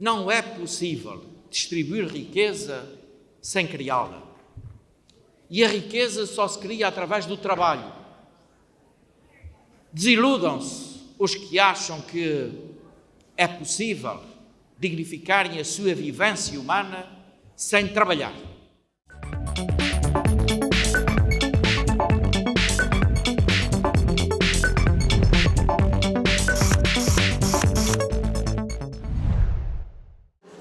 Não é possível distribuir riqueza sem criá-la. E a riqueza só se cria através do trabalho. Desiludam-se os que acham que é possível dignificarem a sua vivência humana sem trabalhar.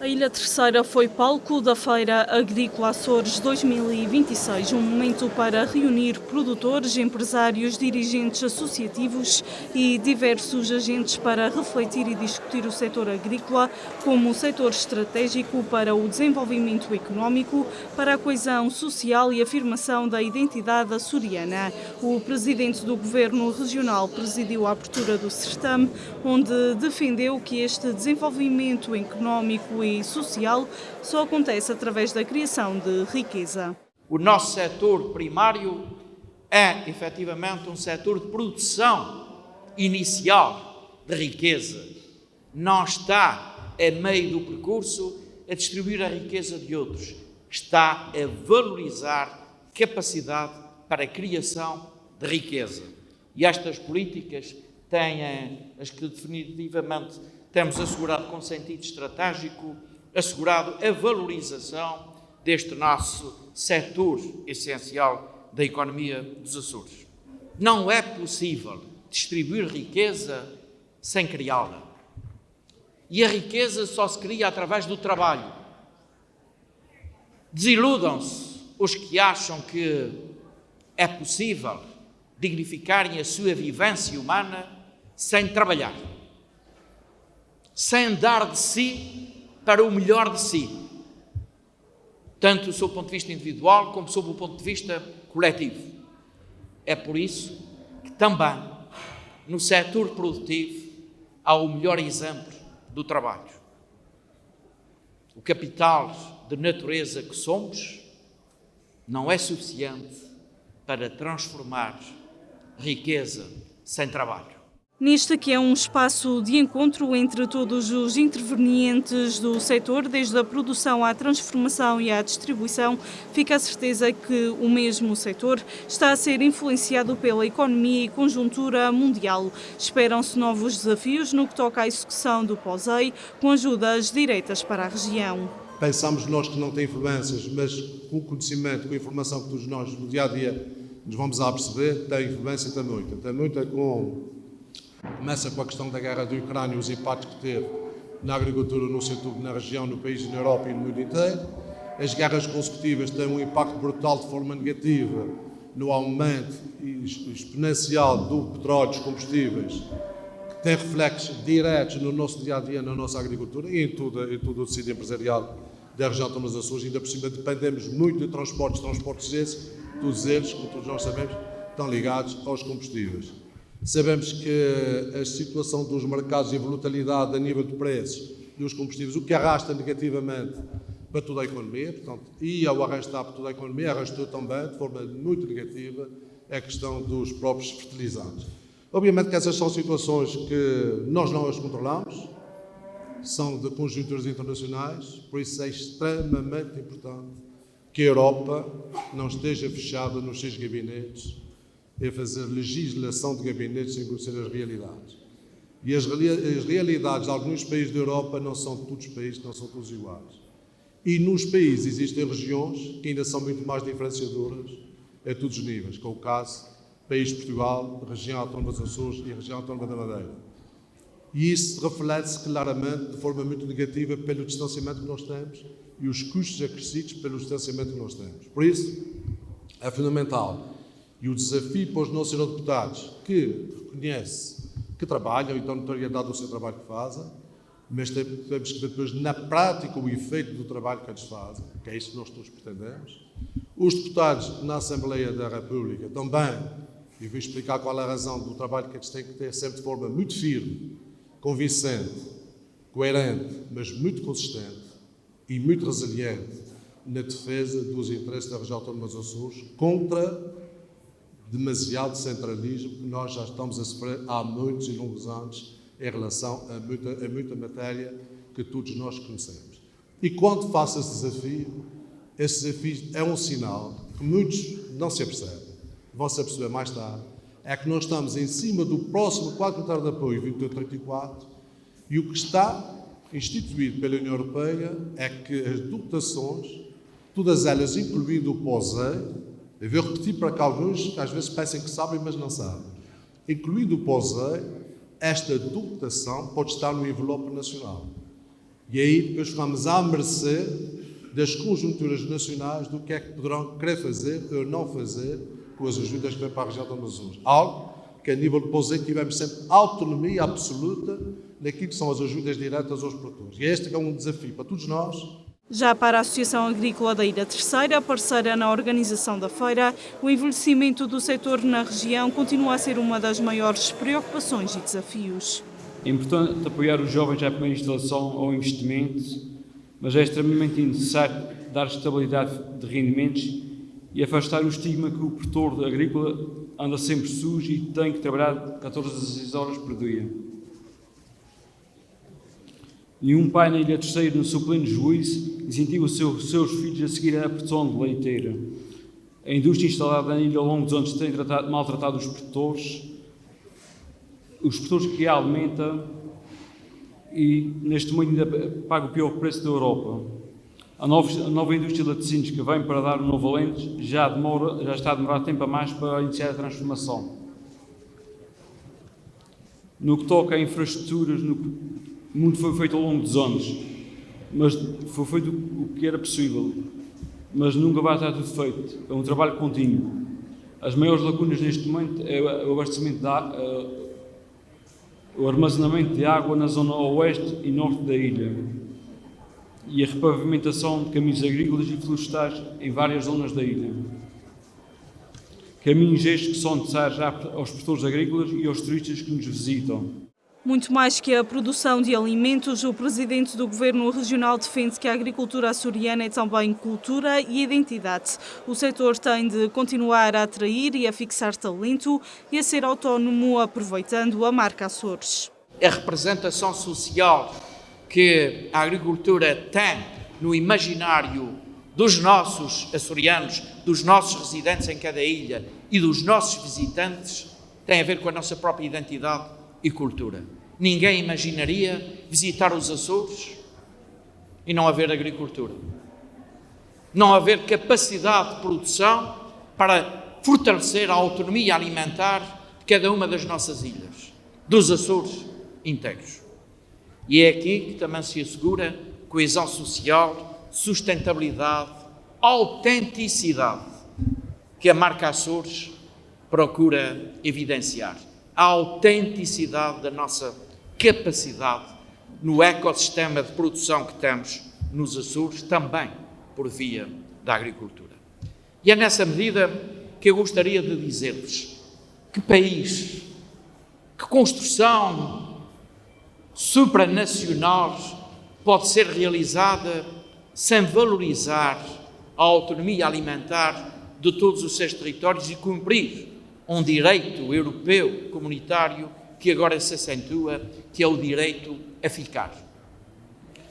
A Ilha Terceira foi palco da Feira Agrícola Açores 2026, um momento para reunir produtores, empresários, dirigentes associativos e diversos agentes para refletir e discutir o setor agrícola como um setor estratégico para o desenvolvimento económico, para a coesão social e afirmação da identidade açoriana. O presidente do Governo Regional presidiu a abertura do certame, onde defendeu que este desenvolvimento económico e social só acontece através da criação de riqueza. O nosso setor primário é, efetivamente, um setor de produção inicial de riqueza. Não está, a meio do percurso, a distribuir a riqueza de outros. Está a valorizar capacidade para a criação de riqueza. E estas políticas têm, as que definitivamente temos assegurado com sentido estratégico, assegurado a valorização deste nosso setor essencial da economia dos Açores. Não é possível distribuir riqueza sem criá-la. E a riqueza só se cria através do trabalho. Desiludam-se os que acham que é possível dignificarem a sua vivência humana sem trabalhar, sem dar de si para o melhor de si, tanto sob o ponto de vista individual como sob o ponto de vista coletivo. É por isso que também no setor produtivo há o melhor exemplo do trabalho. O capital de natureza que somos não é suficiente para transformar riqueza sem trabalho. Neste que é um espaço de encontro entre todos os intervenientes do setor, desde a produção à transformação e à distribuição, fica a certeza que o mesmo setor está a ser influenciado pela economia e conjuntura mundial. Esperam-se novos desafios no que toca à execução do POSEI, com ajudas diretas para a região. Pensamos nós que não tem influências, mas com o conhecimento, com a informação que todos nós no dia-a-dia nos vamos a perceber, tem influência, tem muita. Tem muita Começa com a questão da guerra da Ucrânia, os impactos que teve na agricultura, no setor, na região, no país, na Europa e no mundo inteiro. As guerras consecutivas têm um impacto brutal de forma negativa no aumento exponencial do petróleo, dos combustíveis, que tem reflexos diretos no nosso dia-a-dia, na nossa agricultura e em todo o tecido empresarial da região de Açores. Ainda por cima dependemos muito de transportes esses, todos eles, como todos nós sabemos, estão ligados aos combustíveis. Sabemos que a situação dos mercados e a volatilidade a nível de preços dos combustíveis, o que arrasta negativamente para toda a economia, portanto, e ao arrastar para toda a economia, arrastou também, de forma muito negativa, a questão dos próprios fertilizantes. Obviamente que essas são situações que nós não as controlamos, são de conjunturas internacionais, por isso é extremamente importante que a Europa não esteja fechada nos seus gabinetes a fazer legislação de gabinetes sem conhecer as realidades. E as realidades de alguns países da Europa não são todos países, não são todos iguais. E nos países existem regiões que ainda são muito mais diferenciadoras a todos os níveis, como o caso país de Portugal, região autónoma dos Açores e região autónoma da Madeira. E isso reflete-se claramente de forma muito negativa pelo distanciamento que nós temos e os custos acrescidos pelo distanciamento que nós temos. Por isso, é fundamental. E o desafio para os nossos eurodeputados que reconhecem que trabalham e dão notoriedade ao seu trabalho que fazem, mas temos que ver depois na prática o efeito do trabalho que eles fazem, que é isso que nós todos pretendemos. Os deputados na Assembleia da República também, e vou explicar qual é a razão do trabalho que eles têm que ter sempre de forma muito firme, convincente, coerente, mas muito consistente e muito resiliente na defesa dos interesses da região autónoma dos Açores contra demasiado centralismo que nós já estamos a sofrer há muitos e longos anos em relação a muita matéria que todos nós conhecemos. E quando faço esse desafio é um sinal que muitos não se apercebem, vão se aperceber mais tarde, é que nós estamos em cima do próximo quadro comunitário de apoio 2834 e o que está instituído pela União Europeia é que as dotações, todas elas, incluindo o POSEI, eu vou repetir para que alguns que às vezes pensem que sabem, mas não sabem, incluindo o POSEI, esta dotação pode estar no envelope nacional. E aí depois ficamos à mercê das conjunturas nacionais do que é que poderão querer fazer ou não fazer com as ajudas que vêm para a região do Amazonas. Algo que a nível de POSEI tivemos sempre autonomia absoluta naquilo que são as ajudas diretas aos produtores. E este é um desafio para todos nós. Já para a Associação Agrícola da Ilha Terceira, parceira na organização da feira, o envelhecimento do setor na região continua a ser uma das maiores preocupações e desafios. É importante apoiar os jovens à primeira instalação ao investimento, mas é extremamente necessário dar estabilidade de rendimentos e afastar o estigma que o produtor agrícola anda sempre sujo e tem que trabalhar 14 a 16 horas por dia. Nenhum pai na Ilha Terceira, no seu pleno juízo, incentiva os seus filhos a seguir a produção de leiteira. A indústria instalada na ilha ao longo dos anos tem maltratado os produtores que a alimentam e neste momento ainda paga o pior preço da Europa. A nova indústria de laticínios que vem para dar um novo alento já está a demorar tempo a mais para iniciar a transformação. No que toca a infraestruturas, muito foi feito ao longo dos anos, mas foi feito o que era possível, mas nunca vai estar tudo feito. É um trabalho contínuo. As maiores lacunas neste momento é o abastecimento o armazenamento de água na zona oeste e norte da ilha e a repavimentação de caminhos agrícolas e florestais em várias zonas da ilha. Caminhos estes que são necessários aos produtores agrícolas e aos turistas que nos visitam. Muito mais que a produção de alimentos, o Presidente do Governo Regional defende que a agricultura açoriana é também cultura e identidade. O setor tem de continuar a atrair e a fixar talento e a ser autónomo, aproveitando a marca Açores. A representação social que a agricultura tem no imaginário dos nossos açorianos, dos nossos residentes em cada ilha e dos nossos visitantes tem a ver com a nossa própria identidade e cultura. Ninguém imaginaria visitar os Açores e não haver agricultura. Não haver capacidade de produção para fortalecer a autonomia alimentar de cada uma das nossas ilhas, dos Açores inteiros. E é aqui que também se assegura coesão social, sustentabilidade, autenticidade, que a marca Açores procura evidenciar. A autenticidade da nossa capacidade no ecossistema de produção que temos nos Açores, também por via da agricultura. E é nessa medida que eu gostaria de dizer-vos que país, que construção supranacional pode ser realizada sem valorizar a autonomia alimentar de todos os seus territórios e cumprir um direito europeu comunitário que agora se acentua, que é o direito a ficar.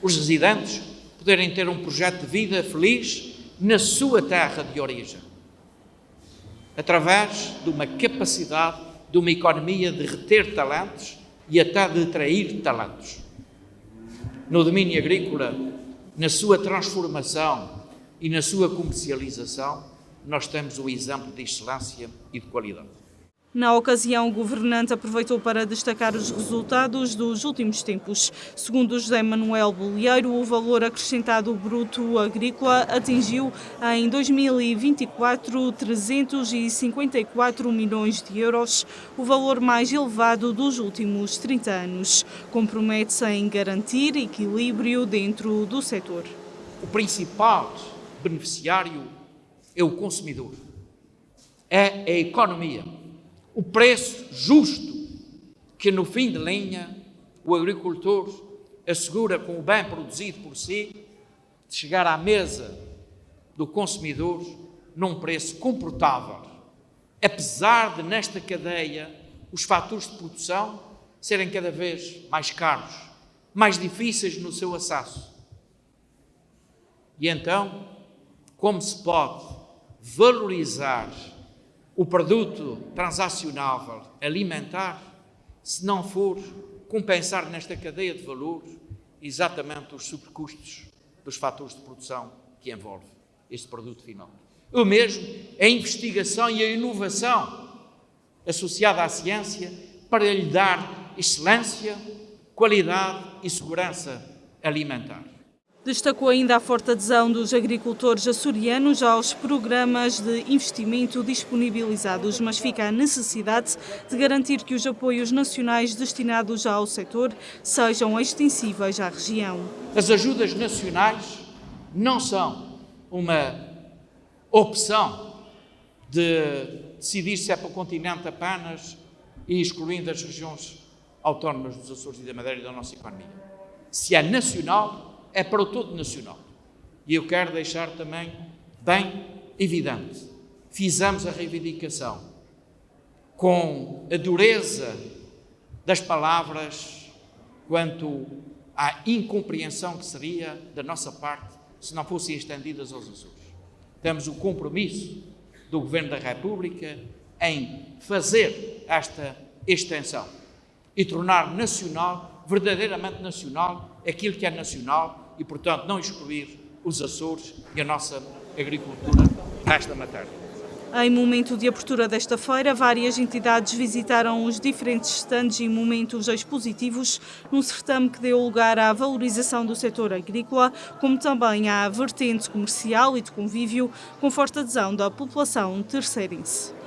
Os residentes poderem ter um projeto de vida feliz na sua terra de origem, através de uma capacidade, de uma economia de reter talentos e até de atrair talentos. No domínio agrícola, na sua transformação e na sua comercialização, nós temos o exemplo de excelência e de qualidade. Na ocasião, o governante aproveitou para destacar os resultados dos últimos tempos. Segundo José Manuel Bolieiro, o valor acrescentado bruto agrícola atingiu em 2024 354 milhões de euros, o valor mais elevado dos últimos 30 anos. Compromete-se em garantir equilíbrio dentro do setor. O principal beneficiário é o consumidor, é a economia. O preço justo que, no fim de linha, o agricultor assegura com o bem produzido por si, de chegar à mesa do consumidor num preço comportável, apesar de, nesta cadeia, os fatores de produção serem cada vez mais caros mais difíceis no seu acesso. E então, como se pode valorizar o produto transacionável alimentar se não for compensar nesta cadeia de valor exatamente os sobrecustos dos fatores de produção que envolve este produto final? O mesmo é a investigação e a inovação associada à ciência para lhe dar excelência, qualidade e segurança alimentar. Destacou ainda a forte adesão dos agricultores açorianos aos programas de investimento disponibilizados, mas fica a necessidade de garantir que os apoios nacionais destinados ao setor sejam extensíveis à região. As ajudas nacionais não são uma opção de decidir se é para o continente apenas e excluindo as regiões autónomas dos Açores e da Madeira e da nossa economia. Se é nacional, é para o todo nacional. E eu quero deixar também bem evidente, fizemos a reivindicação com a dureza das palavras quanto à incompreensão que seria da nossa parte se não fossem estendidas aos Açores. Temos o compromisso do Governo da República em fazer esta extensão e tornar nacional, verdadeiramente nacional, aquilo que é nacional e, portanto, não excluir os Açores e a nossa agricultura nesta matéria. Em momento de abertura desta feira, várias entidades visitaram os diferentes stands e momentos expositivos num certame que deu lugar à valorização do setor agrícola, como também à vertente comercial e de convívio, com forte adesão da população terceirense.